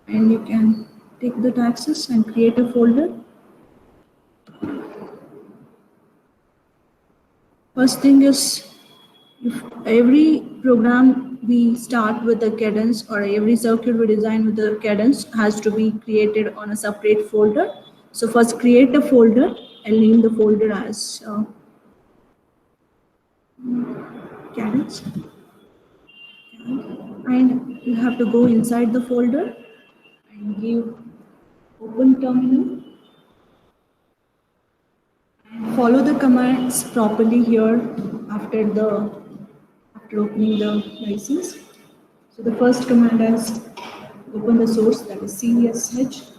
and you can take the access and create a folder. First thing is, if every program we start with a cadence or every circuit we design with a cadence has to be created on a separate folder. So first create a folder and name the folder as cadence, and you have to go inside the folder and give open terminal and follow the commands properly here after the after opening the license. So the first command is open the source, that is CSH.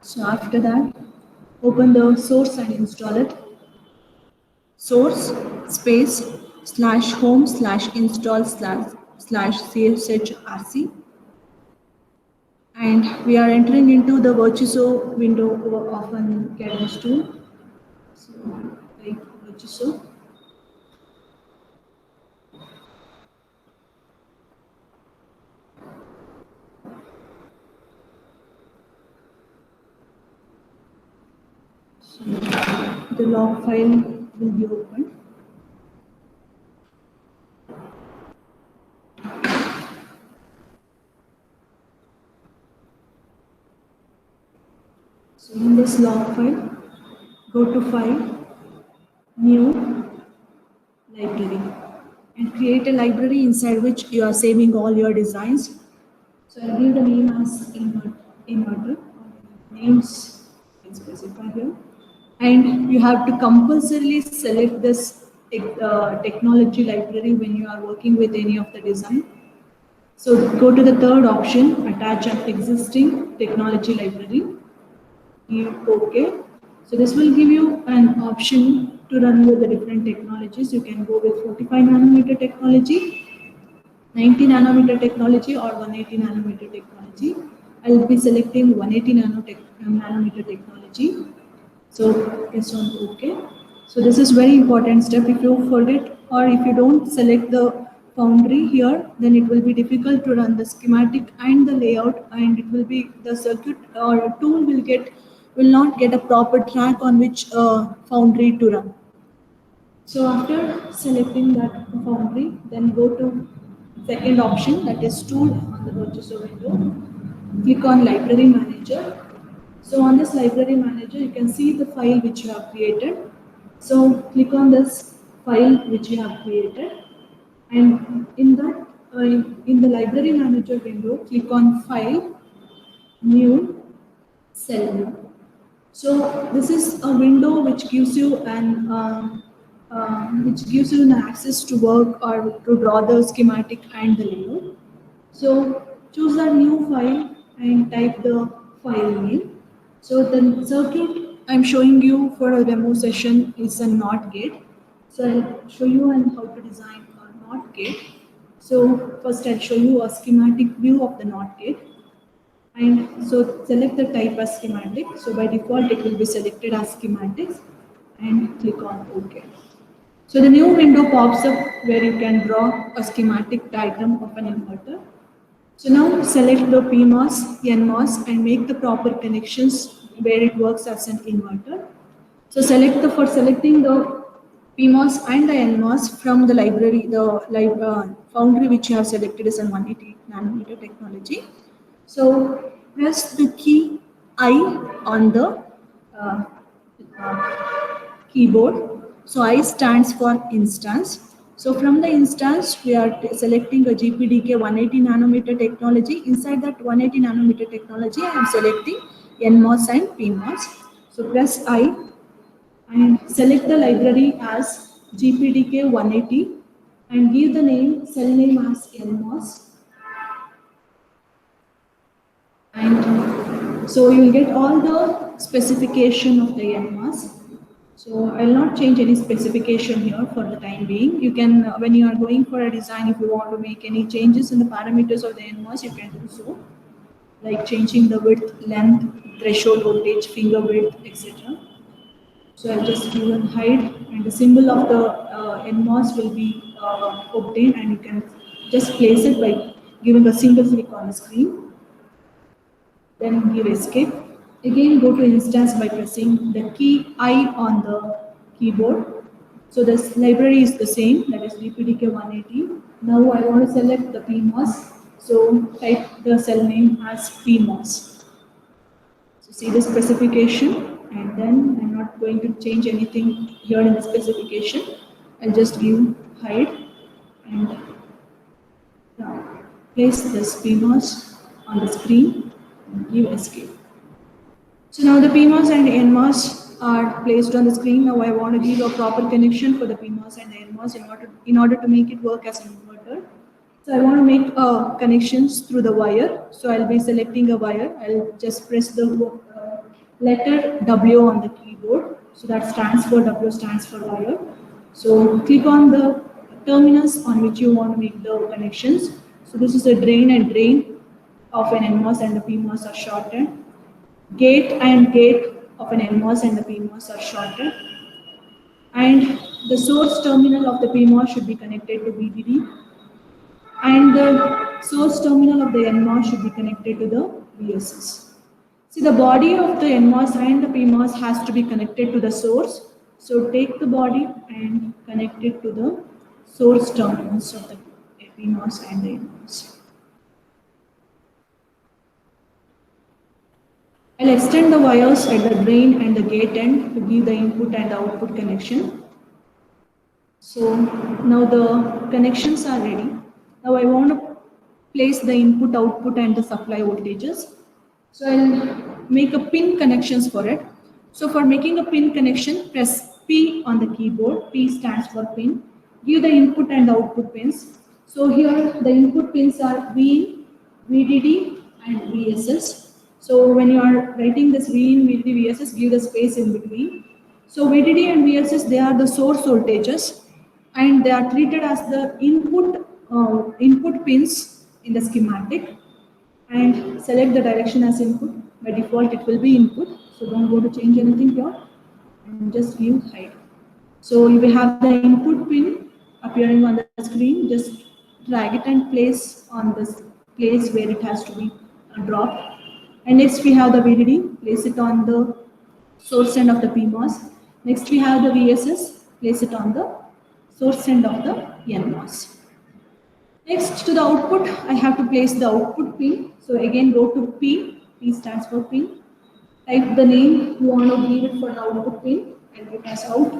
So after that, open the source and install it. Source space slash home slash install slash CSHRC. And we are entering into the Virtuoso window of an cadence tool. So like Virtuoso. So the log file will be opened. So in this log file, go to File, New, Library, and create a library inside which you are saving all your designs. So I'll give the name as inverter. Names can specify here. And you have to compulsorily select this technology library when you are working with any of the design. So go to the third option, attach an existing technology library. Give OK. So this will give you an option to run with the different technologies. You can go with 45 nanometer technology, 90 nanometer technology, or 180 nanometer technology. I will be selecting 180 nanometer technology. So press on OK. So this is very important step. If you forget or if you don't select the foundry here, then it will be difficult to run the schematic and the layout, and it will be the circuit or tool will not get a proper track on which foundry to run. So after selecting that foundry, then go to second option, that is tool on the Virtuoso window. Click on library manager. So on this library manager, you can see the file which you have created. So click on this file which you have created, and in that in the library manager window, click on file, new, cell new. So this is a window which gives you an access to work or to draw the schematic and the layout. So choose a new file and type the file name. So the circuit I'm showing you for a demo session is a NOT gate. So I'll show you how to design a NOT gate. So first I'll show you a schematic view of the NOT gate. And so select the type as schematic. So by default, it will be selected as schematics, and click on OK. So the new window pops up where you can draw a schematic diagram of an inverter. So now select the PMOS, NMOS, and make the proper connections where it works as an inverter. So for selecting the PMOS and the NMOS from the library, the foundry which you have selected is a 180 nanometer technology. So press the key I on the uh, keyboard. So I stands for instance. So from the instance, we are selecting a GPDK 180 nanometer technology. Inside that 180 nanometer technology, I am selecting NMOS and PMOS. So press I and select the library as GPDK 180 and give the cell name as NMOS. And so you will get all the specification of the NMOS. So I will not change any specification here for the time being. You can, when you are going for a design, if you want to make any changes in the parameters of the NMOS, you can do so, like changing the width, length, threshold voltage, finger width, etc. So I'll just give a hide, and the symbol of the NMOS will be obtained, and you can just place it by giving a single click on the screen. Then give escape. Again go to instance by pressing the key I on the keyboard. So this library is the same, that is DPDK 180. Now I want to select the PMOS. So type the cell name as PMOS. So see the specification, and then I'm not going to change anything here in the specification. I'll just give hide and place this PMOS on the screen and give escape. So now the PMOS and NMOS are placed on the screen. Now I want to give a proper connection for the PMOS and the NMOS in order to make it work as an inverter. So I want to make connections through the wire. So I'll be selecting a wire. I'll just press the letter W on the keyboard. So that stands for W stands for wire. So click on the terminals on which you want to make the connections. So this is a drain and drain of an NMOS and the PMOS are shorted. Gate and gate of an NMOS and the PMOS are shorted. And the source terminal of the PMOS should be connected to VDD. And the source terminal of the NMOS should be connected to the VSS. See, the body of the NMOS and the PMOS has to be connected to the source. So take the body and connect it to the source terminals of the PMOS and the NMOS. I'll extend the wires at the drain and the gate end to give the input and output connection. So now the connections are ready. Now I want to place the input, output and the supply voltages. So I'll make a pin connections for it. So for making a pin connection, press P on the keyboard. P stands for pin. Give the input and output pins. So here the input pins are VIN, VDD and VSS. So when you are writing this VIN, VDD, VSS, give the space in between. So VDD and VSS, they are the source voltages and they are treated as the input pins in the schematic, and select the direction as input. By default it will be input, so don't go to change anything here and just give hide. So you will have the input pin appearing on the screen. Just drag it and place on this place where it has to be dropped. And next we have the VDD, place it on the source end of the PMOS. Next we have the VSS, place it on the source end of the NMOS. Next to the output, I have to place the output pin. So again go to P, P stands for pin. Type the name you want to give it for the output pin and give as out.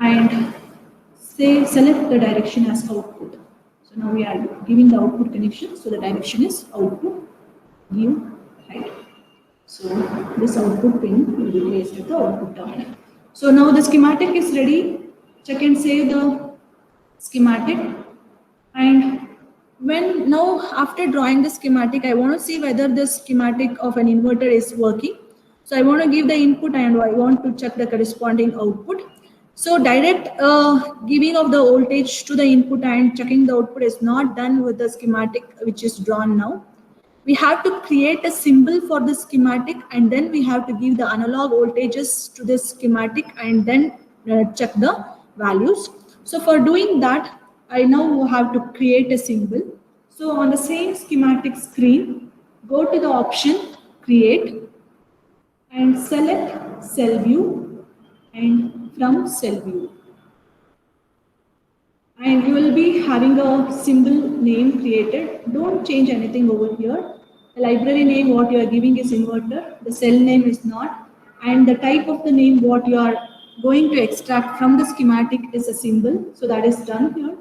And select the direction as output. So now we are giving the output connection. So the direction is output, give hide. So this output pin will be placed at the output terminal. So now the schematic is ready. Check and save the schematic. And now after drawing the schematic, I want to see whether the schematic of an inverter is working. So I want to give the input and I want to check the corresponding output. So direct giving of the voltage to the input and checking the output is not done with the schematic which is drawn now. We have to create a symbol for the schematic and then we have to give the analog voltages to this schematic and then check the values. So for doing that, I now have to create a symbol. So on the same schematic screen, go to the option create and select cell view and from cell view. And you will be having a symbol name created. Don't change anything over here. The library name what you are giving is inverter. The cell name is not. And the type of the name what you are going to extract from the schematic is a symbol. So that is done here.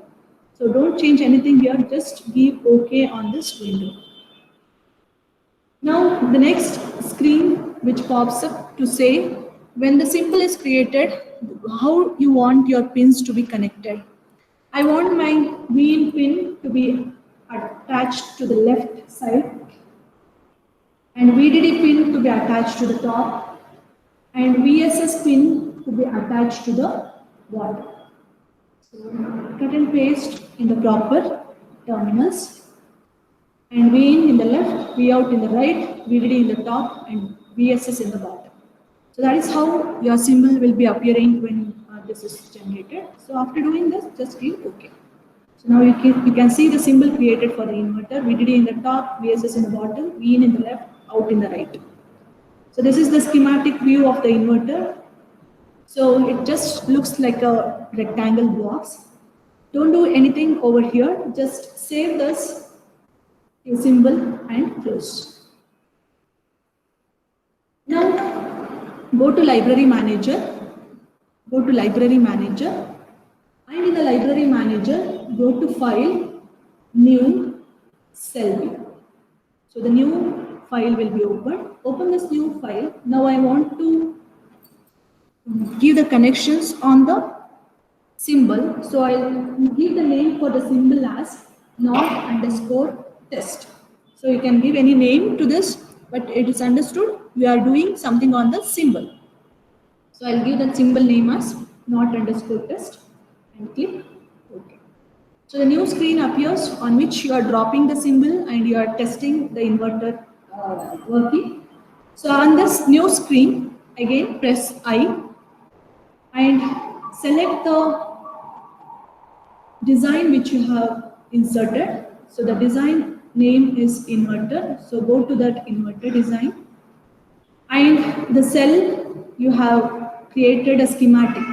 So don't change anything here, just give OK on this window. Now the next screen which pops up to say when the symbol is created, how you want your pins to be connected. I want my VIN pin to be attached to the left side and VDD pin to be attached to the top and VSS pin to be attached to the bottom. So cut and paste in the proper terminals and VIN in the left, Vout in the right, VDD in the top and VSS in the bottom. So that is how your symbol will be appearing when this is generated. So after doing this, just give OK. So now you can see the symbol created for the inverter, VDD in the top, VSS in the bottom, VIN in the left, out in the right. So this is the schematic view of the inverter. So it just looks like a rectangle box. Don't do anything over here, just save this symbol and close. Now go to library manager, and in the library manager, go to file, new, cell view. So the new file will be opened. Open this new file. Now I want to give the connections on the symbol. So I'll give the name for the symbol as NOT_test. So you can give any name to this, but it is understood we are doing something on the symbol. So I'll give that symbol name as NOT_test and click OK. So the new screen appears on which you are dropping the symbol and you are testing the inverter working. So on this new screen, again press I and select the design which you have inserted. So the design name is inverter. So go to that inverter design and the cell you have created a schematic.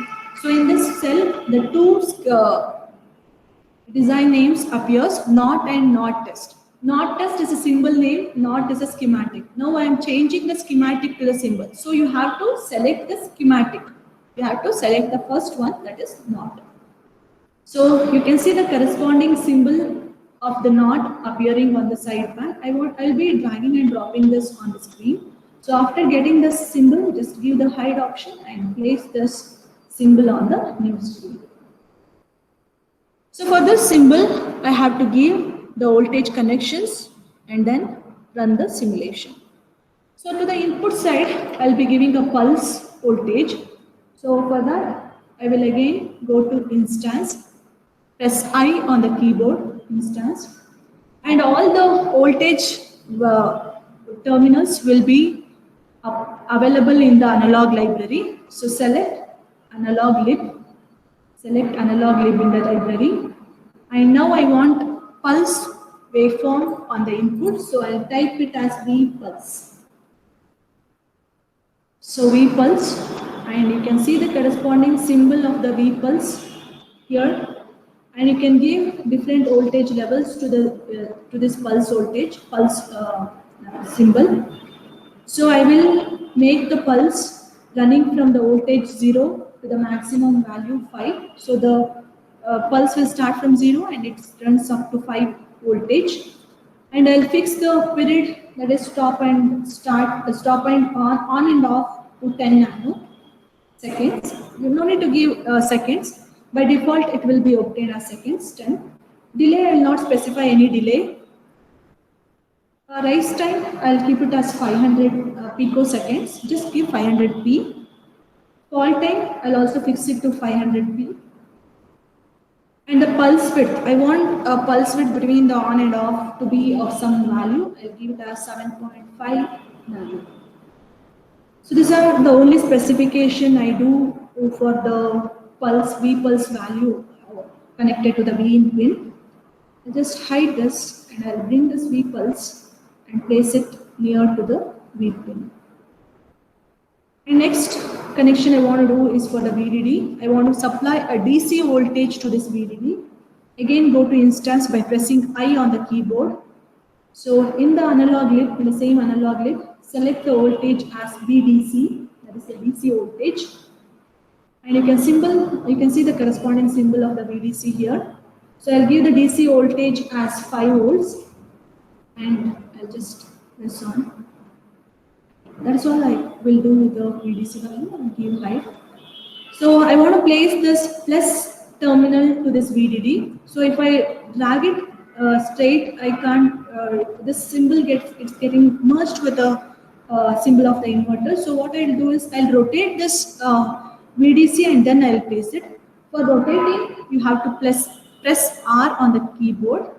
So in this cell, the two design names appears NOT and NOT test. NOT test is a symbol name, NOT is a schematic. Now I am changing the schematic to the symbol. So you have to select the schematic. You have to select the first one, that is NOT. So you can see the corresponding symbol of the NOT appearing on the sidebar. I'll be dragging and dropping this on the screen. So after getting this symbol, just give the hide option and place this symbol on the new screen. So for this symbol, I have to give the voltage connections and then run the simulation. So to the input side, I'll be giving a pulse voltage. So for that, I will again go to instance, press I on the keyboard, instance, and all the voltage terminals will be available in the analog library. So select analog lib in the library. And now I want pulse waveform on the input. So I'll type it as V pulse. So V pulse, and you can see the corresponding symbol of the V pulse here. And you can give different voltage levels to this pulse symbol. So I will make the pulse running from the voltage 0 to the maximum value 5. So the pulse will start from 0 and it runs up to 5 voltage. And I'll fix the period, that is stop and on and off to 10 nanoseconds. You don't need to give seconds. By default, it will be obtained as seconds, 10. Delay, I will not specify any delay. Rise time, I'll keep it as 500 picoseconds. Just give 500 p. Fall time, I'll also fix it to 500 p. And the pulse width, I want a pulse width between the on and off to be of some value. I'll give it as 7.5 nano. So these are the only specification I do for the pulse, V pulse value connected to the V pin. I'll just hide this and I'll bring this V pulse and place it near to the V pin. And next connection I want to do is for the VDD. I want to supply a DC voltage to this VDD. Again, go to instance by pressing I on the keyboard. So in the analog lib, in the same analog lib, select the voltage as VDC, that is the DC voltage. And you can see the corresponding symbol of the VDC here. So I'll give the DC voltage as 5 volts and I'll just press on. That's all I will do with the VDC value and give height. So I want to place this plus terminal to this VDD. So if I drag it straight, I can't, this symbol it's getting merged with the symbol of the inverter. So what I'll do is I'll rotate this VDC and then I'll place it. For rotating, you have to press R on the keyboard.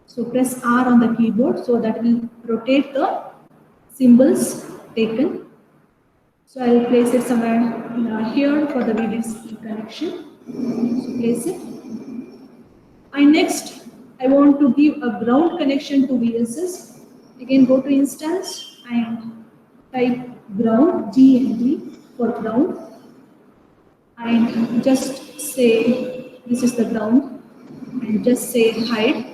So press R on the keyboard so that will rotate the symbols taken. So I will place it somewhere here for the VDC connection. So place it. And next, I want to give a ground connection to VSS. Again, go to instance and type ground, GND for ground, and just say this is the ground, and just say hide.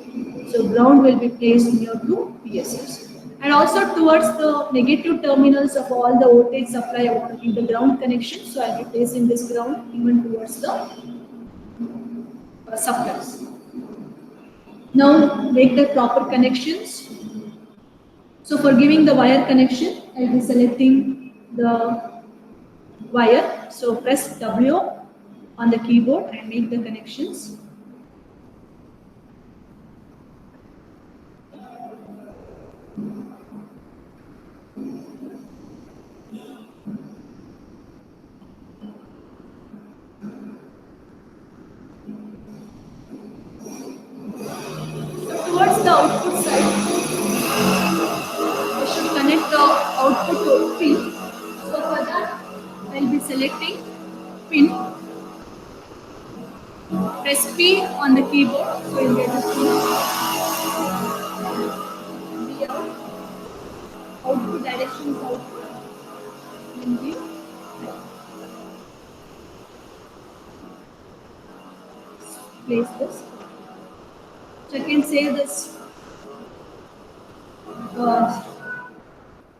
So ground will be placed near to VSS. And also towards the negative terminals of all the voltage supply, I want to give the ground connection. So I'll be placing this ground even towards the supplies. Now make the proper connections. So for giving the wire connection, I'll be selecting the wire. So press W on the keyboard and make the connections. So towards the output side, I should connect the output to pin. So for that, I'll be selecting pin. Press P on the keyboard, so you'll get a pin. V out. Output direction is output. And V. Place this. So I can say this.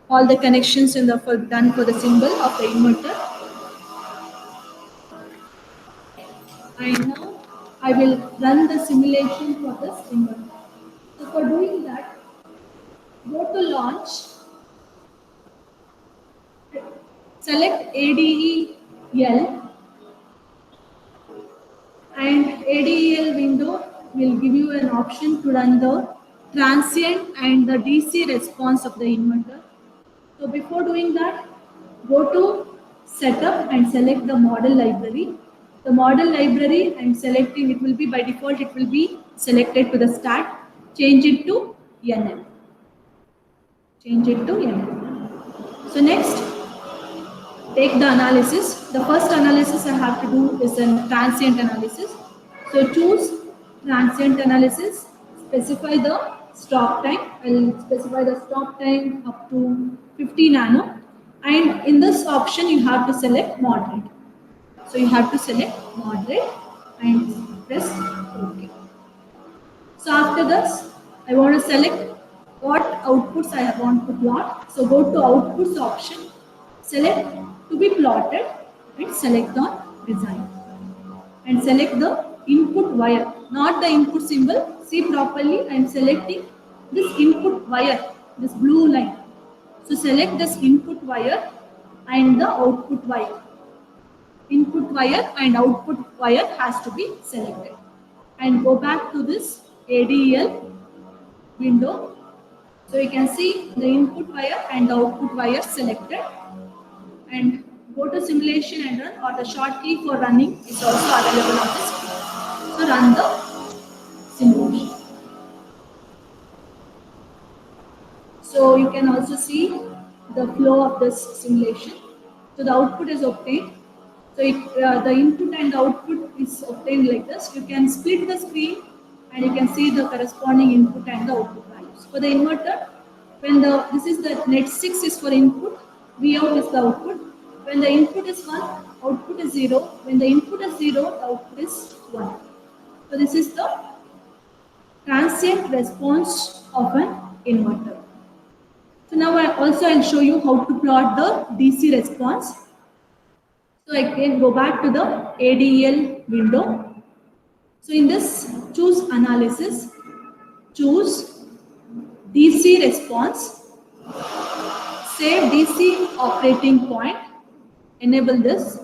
All the connections in the done for the symbol of the inverter. And now I will run the simulation for this inverter. So for doing that, go to launch, select ADEL, and ADEL window will give you an option to run the transient and the DC response of the inverter. So before doing that, go to setup and select the model library. The model library I'm selecting, it will be by default, it will be selected to the start. Change it to NM. Change it to NM. So next, take the analysis. The first analysis I have to do is a transient analysis. So choose transient analysis, specify the stop time. I'll specify the stop time up to 50 nano. And in this option, you have to select moderate. So you have to select moderate and press OK. So after this, I want to select what outputs I want to plot. So go to outputs option, select to be plotted and select on design. And select the input wire, not the input symbol. See properly, I am selecting this input wire, this blue line. So select this input wire and the output wire. Input wire and output wire has to be selected. And go back to this ADEL window. So you can see the input wire and the output wire selected. And go to simulation and run, or the shortcut for running is also available on the screen. So run the simulation. So you can also see the flow of this simulation. So the output is obtained. So the input and the output is obtained like this. You can split the screen and you can see the corresponding input and the output values. For the inverter, when this is the net 6 is for input, V out is the output. When the input is 1, output is 0. When the input is 0, the output is 1. So this is the transient response of an inverter. So now I'll show you how to plot the DC response. So I can go back to the ADEL window. So in this, choose analysis, choose DC response, save DC operating point, enable this,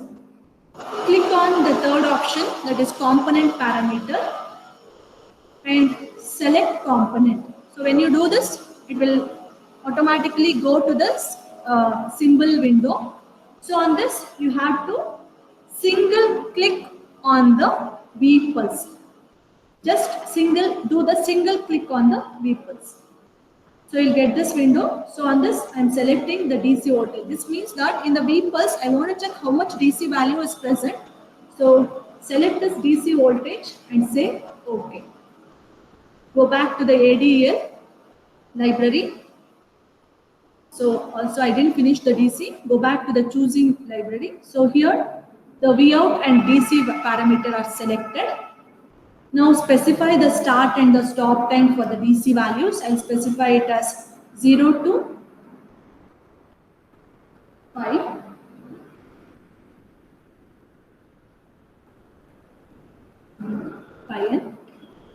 click on the third option, that is component parameter, and select component. So when you do this, it will automatically go to this symbol window. So on this, you have to single click on the V pulse. Just do the single click on the V pulse. So you'll get this window. So on this, I'm selecting the DC voltage. This means that in the V pulse, I want to check how much DC value is present. So select this DC voltage and say OK. Go back to the ADEL library. So also I didn't finish the DC. Go back to the choosing library. So here the Vout and DC parameter are selected. Now specify the start and the stop time for the DC values. I'll specify it as 0 to 5.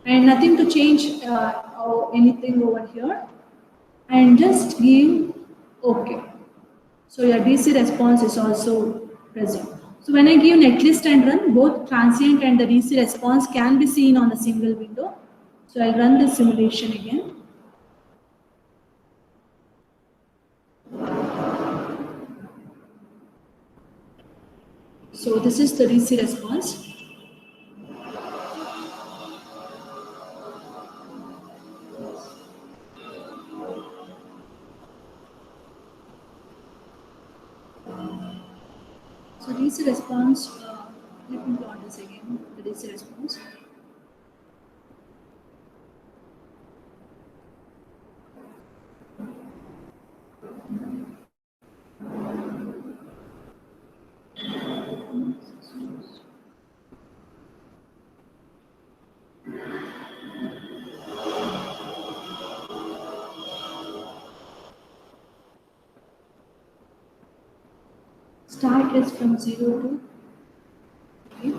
And nothing to change or anything over here, and just give OK. So your DC response is also present. So when I give netlist and run, both transient and the DC response can be seen on a single window. So I'll run this simulation again. So this is the DC response. So DC response, let me plot this again, the DC response. Start is from 0 to 3.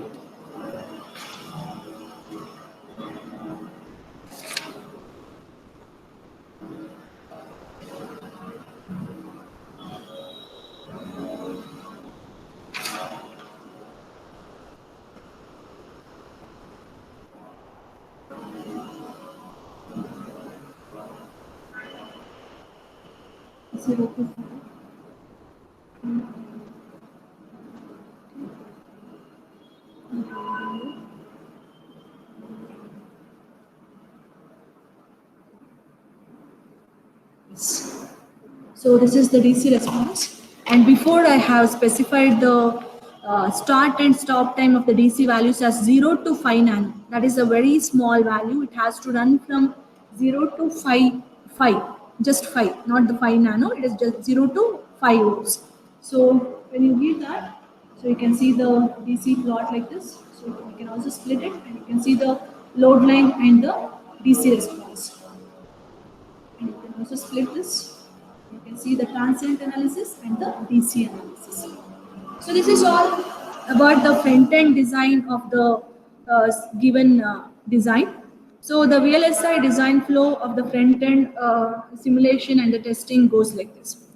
So this is the DC response, and before I have specified the start and stop time of the DC values as 0 to 5 nano. That is a very small value. It has to run from 0 to 5, just 5, not the 5 nano. It is just 0 to 5 ohms. So when you give that, so you can see the DC plot like this. So you can also split it, and you can see the load line and the DC response. And you can also split this. You can see the transient analysis and the DC analysis. So this is all about the front-end design of the given design. So the VLSI design flow of the front-end simulation and the testing goes like this.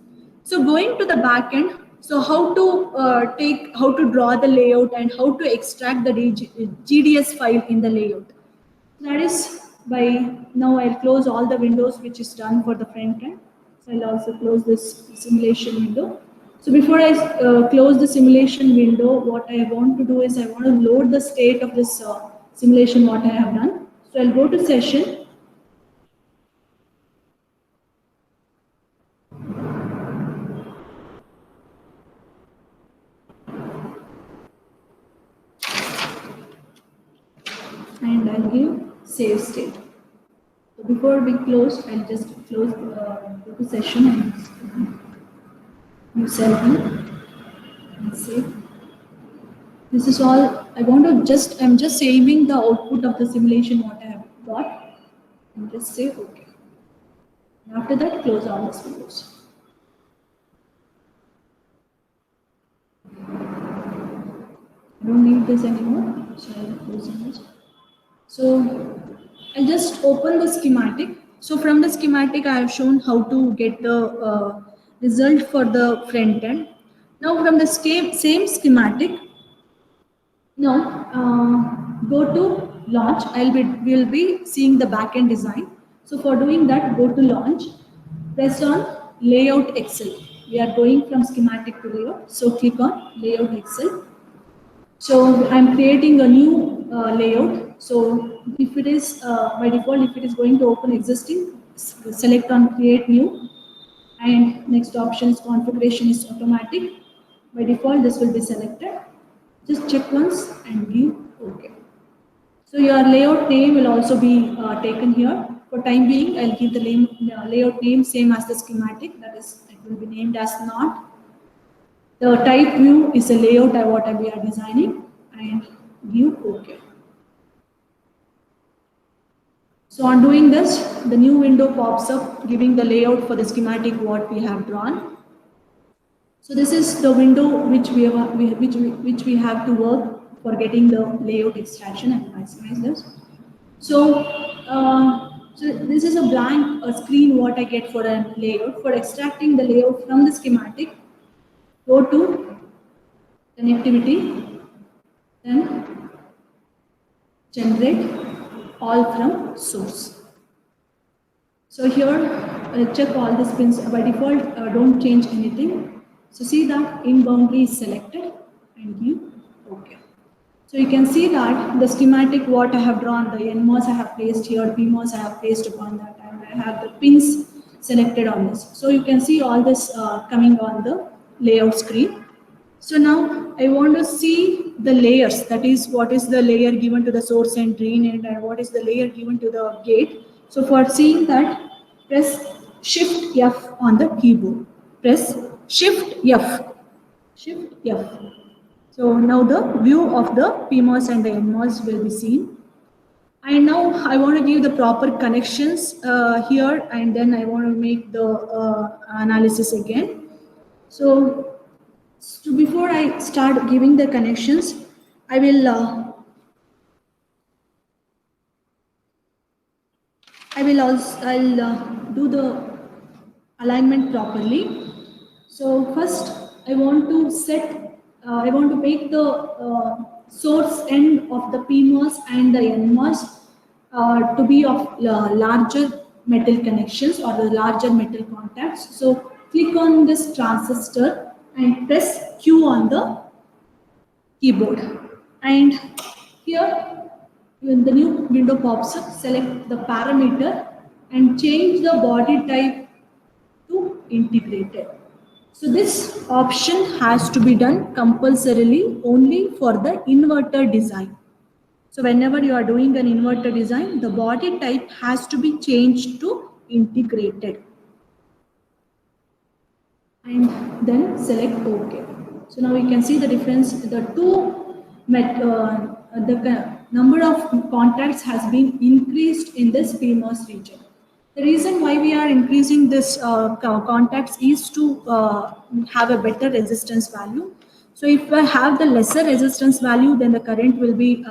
So going to the back-end, so how to draw the layout and how to extract the GDS file in the layout. That is by now I'll close all the windows which is done for the front-end. So I'll also close this simulation window. So before I close the simulation window, what I want to do is I want to load the state of this simulation what I have done. So I'll go to session. And I'll give save state. So before we close, I'll just close go to session and use selfie and save. This is all I want to I'm just saving the output of the simulation what I have got, and just say OK. And after that, close all the windows. I don't need this anymore, so I'll close this. So I'll just open the schematic. So from the schematic, I have shown how to get the result for the front end. Now from the same schematic, now go to launch. We'll be seeing the backend design. So for doing that, go to launch, press on layout Excel. We are going from schematic to layout. So click on layout Excel. So I'm creating a new layout. So if it is by default, if it is going to open existing, select on create new, and next option is configuration is automatic. By default, this will be selected. Just check once and give OK. So your layout name will also be taken here. For time being, I'll give the layout name same as the schematic. That is, it will be named as not. The type view is a layout what we are designing, and give OK. So on doing this, the new window pops up giving the layout for the schematic what we have drawn. So this is the window which we have to work for getting the layout extraction and maximize this. So this is a blank screen what I get for a layout. For extracting the layout from the schematic, go to connectivity, then generate all from source. So here check all these pins by default, don't change anything. So see that in boundary is selected and give OK. So you can see that the schematic what I have drawn, the NMOS I have placed here, PMOS I have placed upon that, and I have the pins selected on this. So you can see all this coming on the layout screen. So now I want to see the layers, that is what is the layer given to the source and drain end and what is the layer given to the gate. So for seeing that, press Shift F on the keyboard. Press Shift F. Shift F. So now the view of the PMOS and the NMOS will be seen. And now I want to give the proper connections here, and then I want to make the analysis again. So before I start giving the connections, I will I'll do the alignment properly. So first, I want to make the source end of the PMOS and the NMOS to be of larger metal connections or the larger metal contacts. So click on this transistor and press Q on the keyboard. And here, when the new window pops up, select the parameter and change the body type to integrated. So this option has to be done compulsorily only for the inverter design. So whenever you are doing an inverter design, the body type has to be changed to integrated. And then select OK. So now you can see the difference. The number of contacts has been increased in this PMOS region. The reason why we are increasing this contacts is to have a better resistance value. So if I have the lesser resistance value, then the current will be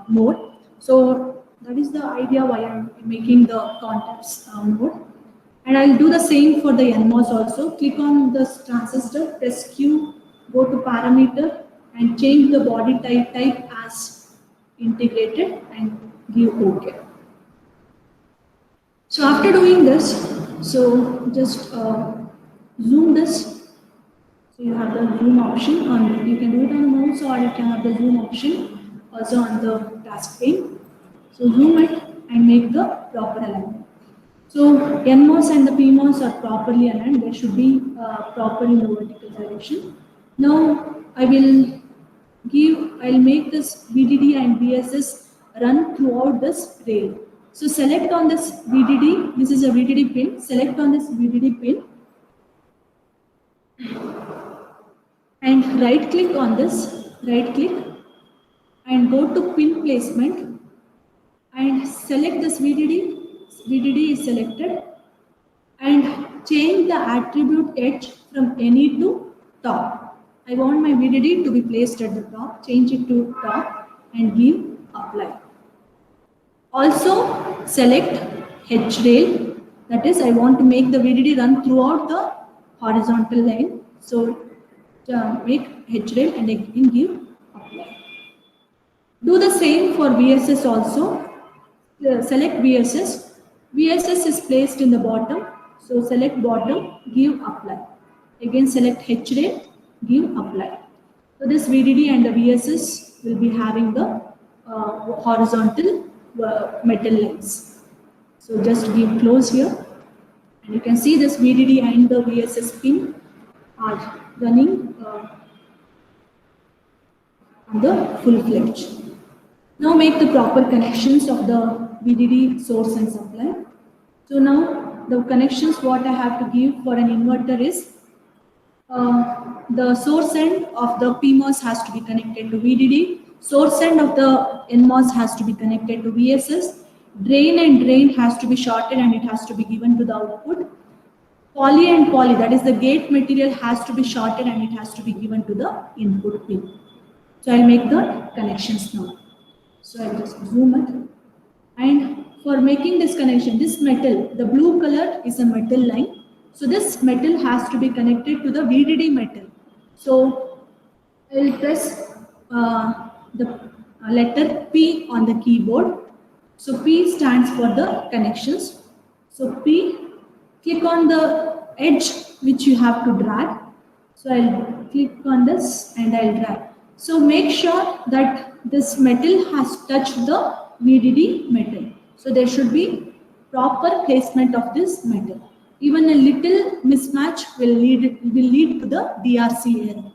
more. So that is the idea why I'm making the contacts more. And I'll do the same for the NMOS also. Click on the transistor, press Q, go to parameter and change the body type as integrated and give OK. So after doing this, so just zoom this. So you have the zoom option on, you can do it on the mouse or you can have the zoom option also on the task pane. So zoom it and make the proper alignment. So NMOS and the PMOS are properly aligned. They should be proper in the vertical direction. Now I'll make this VDD and VSS run throughout this rail. So select on this VDD. This is a VDD pin. Select on this VDD pin and right click on this. Right click and go to pin placement and select this VDD. VDD is selected and change the attribute edge from any to top. I want my VDD to be placed at the top. Change it to top and give apply. Also select H rail. That is, I want to make the VDD run throughout the horizontal line. So make H rail and again give apply. Do the same for VSS also. Select VSS. VSS is placed in the bottom. So select bottom, give apply. Again select H rail, give apply. So this VDD and the VSS will be having the horizontal metal lines. So just give close here. And you can see this VDD and the VSS pin are running on the full fledged. Now make the proper connections of the VDD source and supply. So now the connections what I have to give for an inverter is the source end of the PMOS has to be connected to VDD, source end of the NMOS has to be connected to VSS, drain and drain has to be shorted and it has to be given to the output. Poly and poly, that is the gate material, has to be shorted and it has to be given to the input pin. So I'll make the connections now. So I'll just zoom it. And for making this connection, this metal, the blue color is a metal line. So this metal has to be connected to the VDD metal. So I'll press the letter P on the keyboard. So P stands for the connections. So P, click on the edge which you have to drag. So I'll click on this and I'll drag. So make sure that this metal has touched the VDD metal. So there should be proper placement of this metal. Even a little mismatch will lead to the DRC error.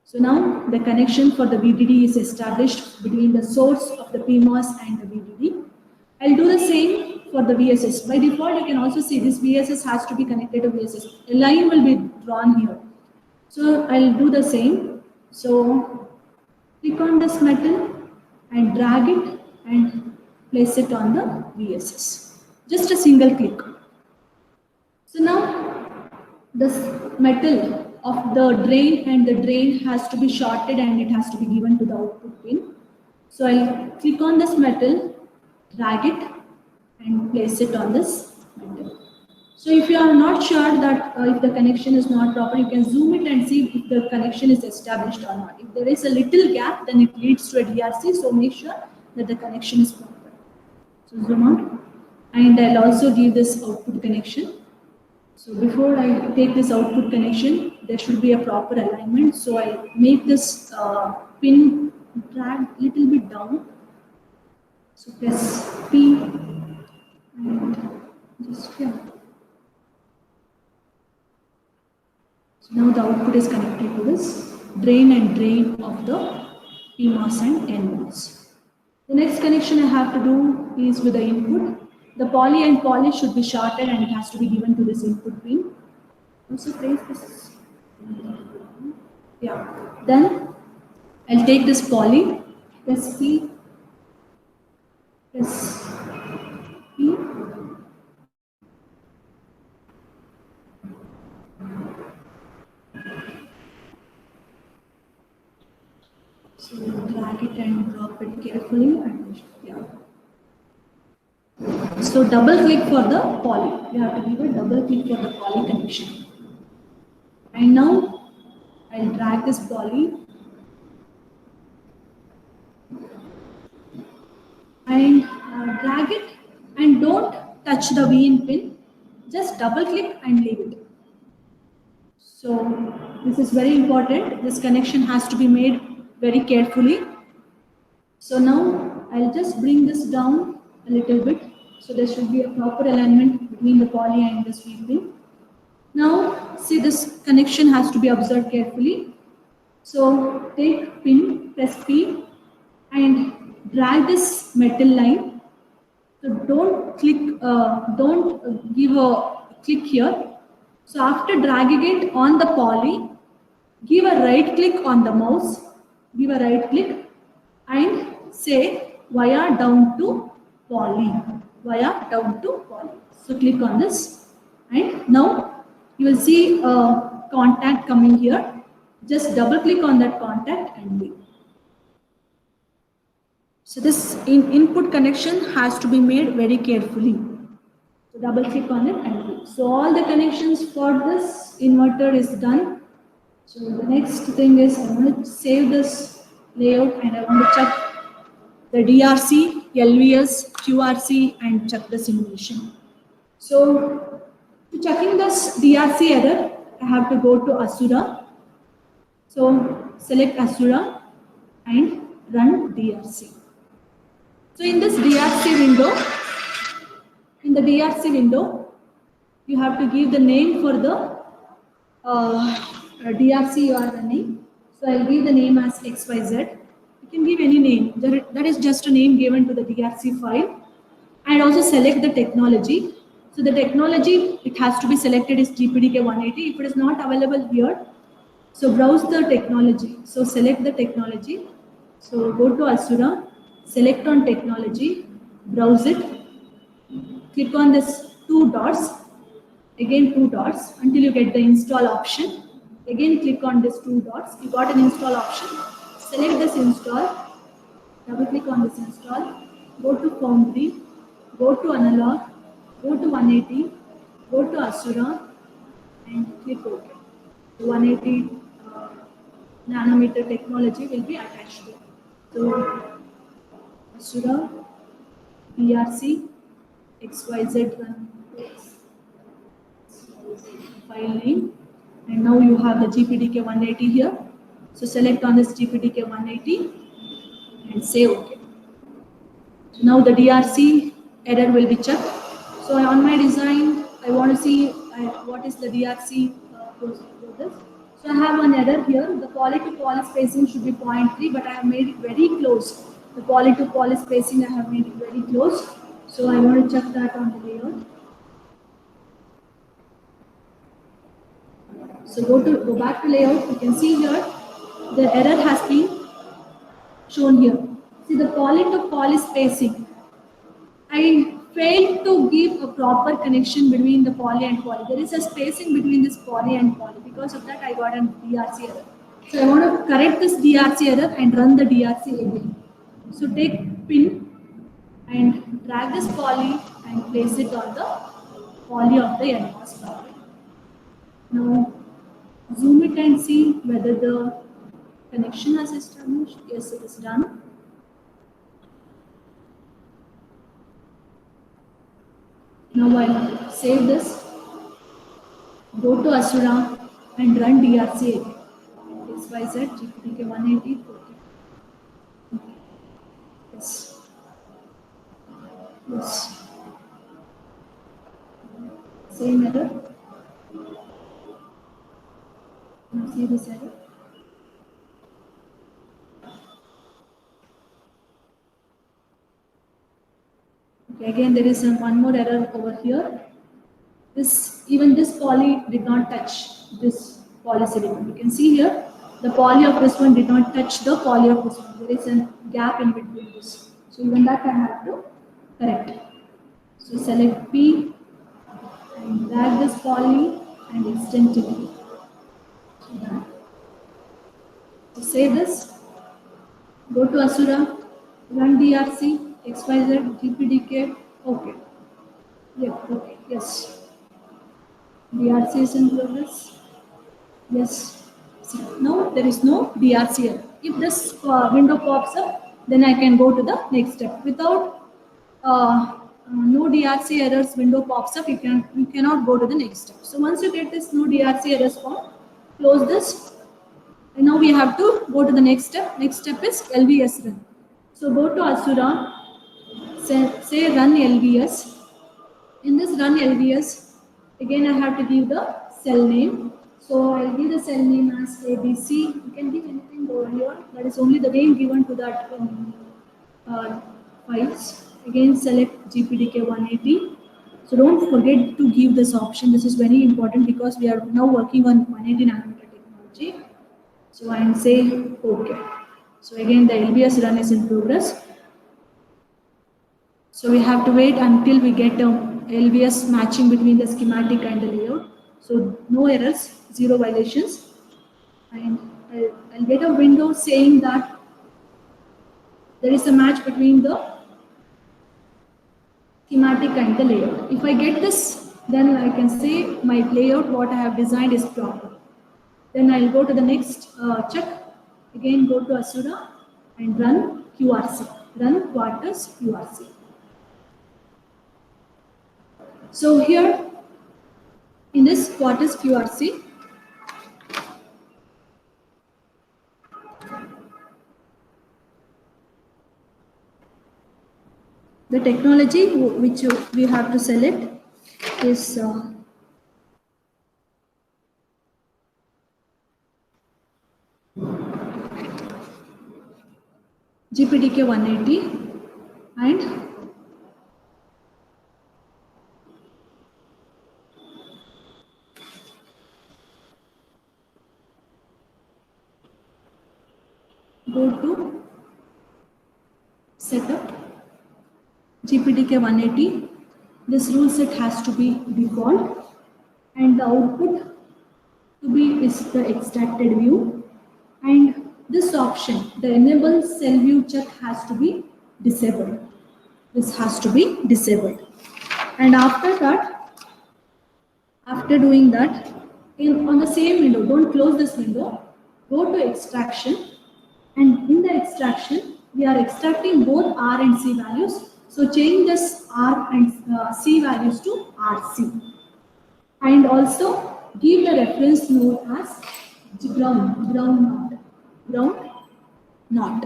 So now the connection for the VDD is established between the source of the PMOS and the VDD. I'll do the same for the VSS. By default, you can also see this VSS has to be connected to VSS. A line will be drawn here. So I'll do the same. So click on this metal and drag it and place it on the VSS. Just a single click. So now this metal of the drain and the drain has to be shorted and it has to be given to the output pin. So I'll click on this metal, drag it and place it on this metal. So if you are not sure that if the connection is not proper, you can zoom it and see if the connection is established or not. If there is a little gap, then it leads to a DRC. So make sure that the connection is proper. So zoom out and I'll also give this output connection. So before I take this output connection, there should be a proper alignment. So I make this pin drag a little bit down. So press P and just here. So now the output is connected to this drain and drain of the PMOS and NMOS. The next connection I have to do is with the input. The poly and poly should be shorted and it has to be given to this input pin. Also place this. Yeah. Then I'll take this poly, press P, press P. So drag it and drop it carefully and yeah. So double click for the poly. You have to give a double click for the poly connection. And now I'll drag this poly and drag it and don't touch the VIN pin. Just double click and leave it. So this is very important. This connection has to be made very carefully. So now I'll just bring this down a little bit. So there should be a proper alignment between the poly and the sweep pin. Now see, this connection has to be observed carefully. So take pin, press P and drag this metal line. So don't click, don't give a click here. So after dragging it on the poly, give a right click on the mouse, give a right click and say wire down to poly, wire down to poly. So click on this and now you will see a contact coming here. Just double click on that contact and leave. So this input connection has to be made very carefully. So double click on it and leave. So all the connections for this inverter is done. So the next thing is I want to save this layout and I want to check the DRC, LVS, QRC and check the simulation. So to checking this DRC error, I have to go to Asura. So select Asura and run DRC. So in this DRC window, you have to give the name for the DRC you are running. So I'll give the name as XYZ. You can give any name. That is just a name given to the DRC file. And also select the technology. So the technology, it has to be selected is GPDK 180. If it is not available here, so browse the technology. So select the technology. So go to Asura, select on technology, browse it, click on this two dots, again two dots until you get the install option. Again click on this two dots. You got an install option. Select this install, double click on this install, go to Foundry, go to Analog, go to 180, go to Asura and click OK. 180 nanometer technology will be attached to it. So Asura, DRC, XYZ run file name, and now you have the GPDK 180 here. So select on this GPDK 180 and say OK. Now the DRC error will be checked. So on my design, I want to see what is the DRC process. So I have an error here. The poly to poly spacing should be 0.3, but I have made it very close. The poly to poly spacing I have made it very close. So I want to check that on the layout. So go back to layout. You can see here the error has been shown here. See the poly to poly spacing. I failed to give a proper connection between the poly and poly. There is a spacing between this poly and poly. Because of that, I got a DRC error. So I want to correct this DRC error and run the DRC again. So take pin and drag this poly and place it on the poly of the NMOS poly. Now zoom it and see whether the connection has established. Yes, it is done. Now I'll save this, go to Asura and run DRC again. XYZ GPDK 180. Yes. Yes. Same error. Now see this error. Okay, again there is one more error over here. Even this poly did not touch this polysilicon. You can see here the poly of this one did not touch the poly of this one. There is a gap in between this. So even that I have to correct. So select P and drag this poly and extend it. So save this. Go to Asura, run DRC, XYZ, GPDK, OK. Yeah, OK, yes. DRC is in progress. Yes. See, now there is no DRC error. If this window pops up, then I can go to the next step. Without no DRC errors window pops up, you cannot go to the next step. So once you get this no DRC errors form, close this. And now we have to go to the next step. Next step is LVS run. So go to Asura, say run LVS. In this run LVS, again I have to give the cell name. So I'll give the cell name as ABC. You can give anything over here. That is only the name given to that files. Again select GPDK 180. So don't forget to give this option. This is very important because we are now working on 180 nanometer technology. So I am saying OK. So again the LVS run is in progress. So we have to wait until we get LVS matching between the schematic and the layout. So no errors, zero violations. And I'll get a window saying that there is a match between the schematic and the layout. If I get this, then I can say my layout, what I have designed is proper. Then I'll go to the next check. Again, go to Asura and run QRC. Run Quartus QRC. So here, in this Quartus QRC, the technology which we have to select is GPTK 180 and go to setup GPTK 180. This rule set has to be default and the output to be is the extracted view, and this option, the enable cell view check, has to be disabled. This has to be disabled. And after that, after doing that, on the same window, don't close this window, go to extraction, and in the extraction, we are extracting both R and C values. So change this R and C values to RC. And also give the reference node as ground not,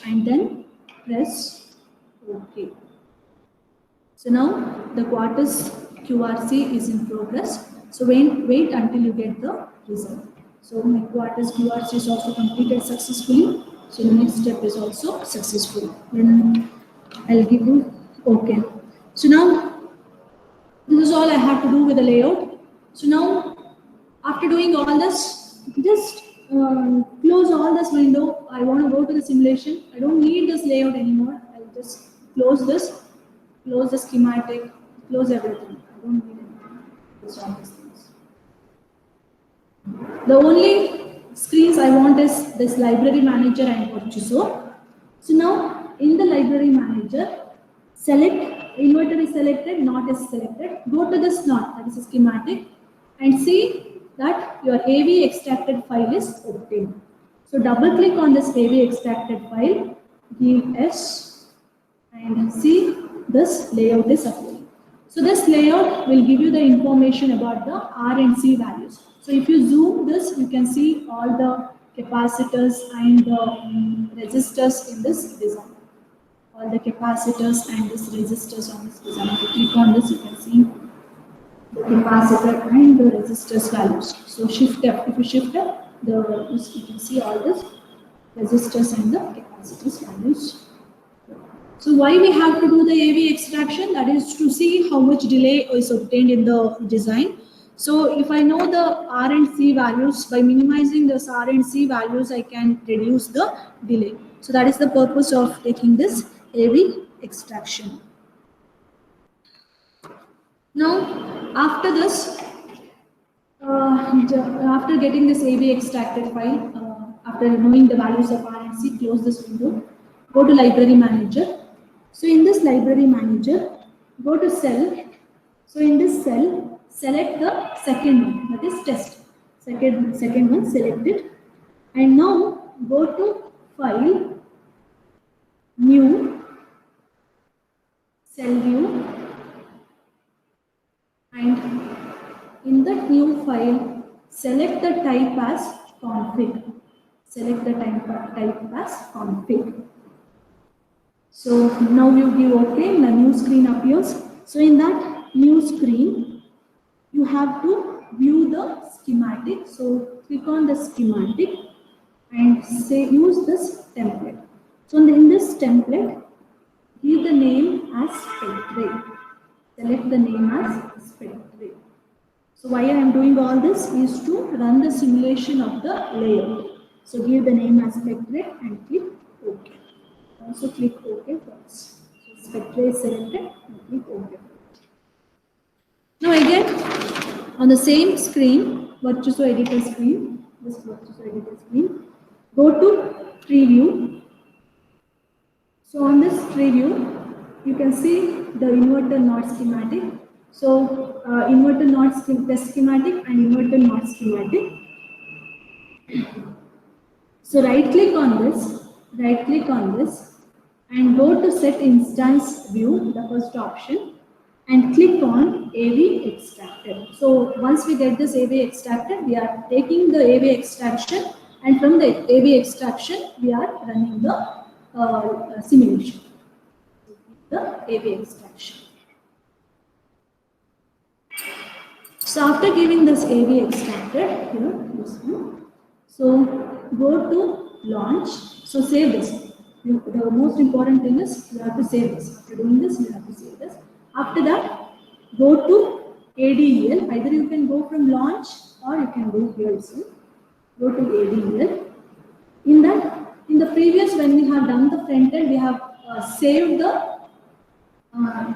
and then press OK. So now the Quartus QRC is in progress. So wait until you get the result. So my Quartus QRC is also completed successfully. So the next step is also successful. Then I'll give you OK. So now this is all I have to do with the layout. So now after doing all this, just close all this window. I want to go to the simulation. I don't need this layout anymore. I'll just close this, close the schematic, close everything. I don't need anything. Just all these things. The only screens I want is this library manager and Virtuoso. So now in the library manager, select inverter is selected, not is selected. Go to this not, that is a schematic, and see that your AV extracted file is obtained. So double click on this AV extracted file, give S, and see this layout is appearing. So this layout will give you the information about the R and C values. So if you zoom this, you can see all the capacitors and the resistors in this design. All the capacitors and this resistors on this design. If you click on this, you can see the capacitor and the resistors values. So shift F. If you shift F, you can see all this resistors and the capacitors values. So why we have to do the AV extraction? That is to see how much delay is obtained in the design. So if I know the R and C values, by minimizing this R and C values, I can reduce the delay. So that is the purpose of taking this AV extraction. Now, after this, after getting this AV extracted file, after knowing the values of R and C, close this window, go to library manager. So in this library manager, go to cell. So in this cell, select the second one, that is test. Second one selected. And now go to file, new, cell view, and in the new file, select the type as config. Select the type as config. So now you give OK, the new screen appears. So in that new screen, you have to view the schematic. So click on the schematic and say use this template. So in this template, give the name as Spectre. Select the name as Spectre. So why I am doing all this is to run the simulation of the layout. So give the name as Spectre and click OK. Also click OK first. So Spectre is selected and click OK. Now again, on the same screen, Virtuoso editor screen, this Virtuoso editor screen, go to tree view. So on this tree view, you can see the inverter not schematic. So inverter not test schematic and inverter not schematic. So right click on this, and go to set instance view, the first option, and click on AV extractor. So once we get this AV extractor, we are taking the AV extraction, and from the AV extraction, we are running the simulation. The AV extraction. So after giving this AV extractor, here, this one, so go to launch. So save this. The most important thing is you have to save this. After doing this, you have to save this. After that, go to ADEL. Either you can go from launch or you can go here also. Go to ADEL. In that, in the previous, when we have done the front end, we have saved the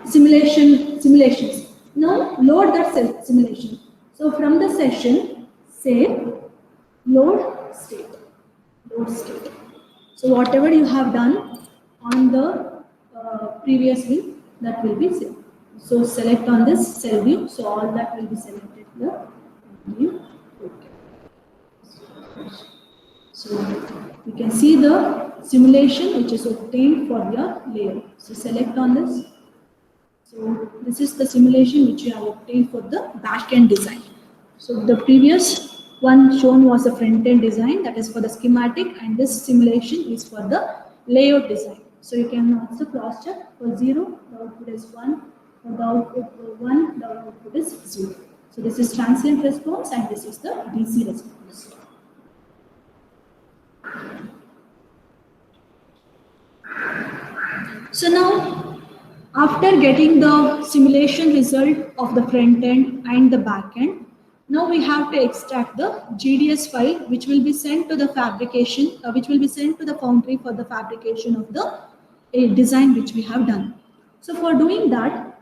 simulations. Now load that simulation. So from the session, save, load state. Load state. So whatever you have done on the previous view, that will be saved. So select on this cell view. So all that will be selected here. View. Okay. So you can see the simulation which is obtained for your layout. So select on this. So this is the simulation which you have obtained for the back-end design. So the previous one shown was a front-end design, that is for the schematic, and this simulation is for the layout design. So you can also cross-check. For 0, the output is 1. For the output for 1, the output is 0. So this is transient response and this is the DC response. So now, after getting the simulation result of the front end and the back end, now we have to extract the GDS file, which will be sent to the fabrication, which will be sent to the foundry for the fabrication of the design which we have done. So for doing that,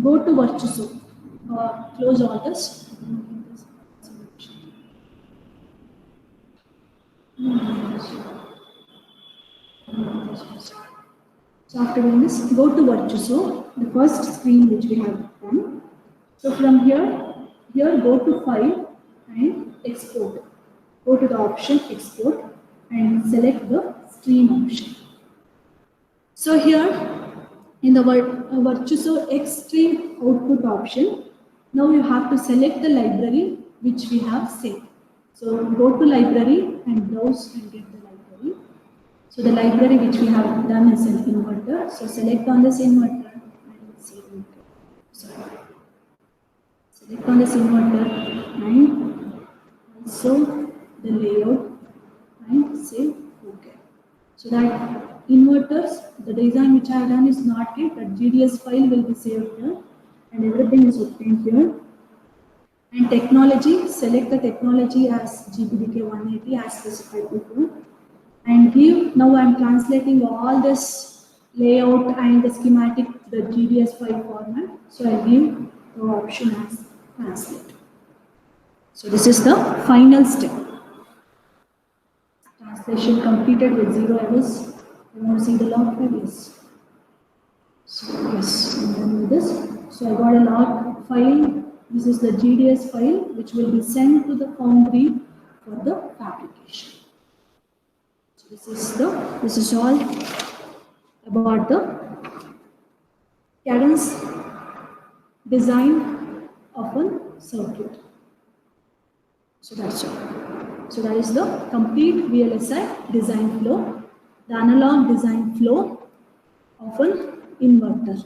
go to Virtuoso, close all this. So after doing this, go to Virtuoso, the first screen which we have done. So from here go to File and Export. Go to the option Export and select the stream option. So here in the Virtuoso Extreme Output option, now you have to select the library which we have saved. So go to library and browse and get the library. So the library which we have done is an inverter. So select on this inverter and save it. Sorry. Select on this inverter and also the layout and say OK. So that inverters, the design which I have done is not yet, but GDS file will be saved here and everything is obtained here. And technology, select the technology as GPDK 180 as specified before. And give, now I am translating all this layout and the schematic to the GDS file format. So I give the option as translate. So this is the final step. Translation completed with 0 errors. You want to see the log file? Yes. So yes, I'm done with this. So I got a log file. This is the GDS file which will be sent to the foundry for the fabrication. So this is all about the Cadence design of a circuit. So that's all. So that is the complete VLSI design flow, the analog design flow of an inverter.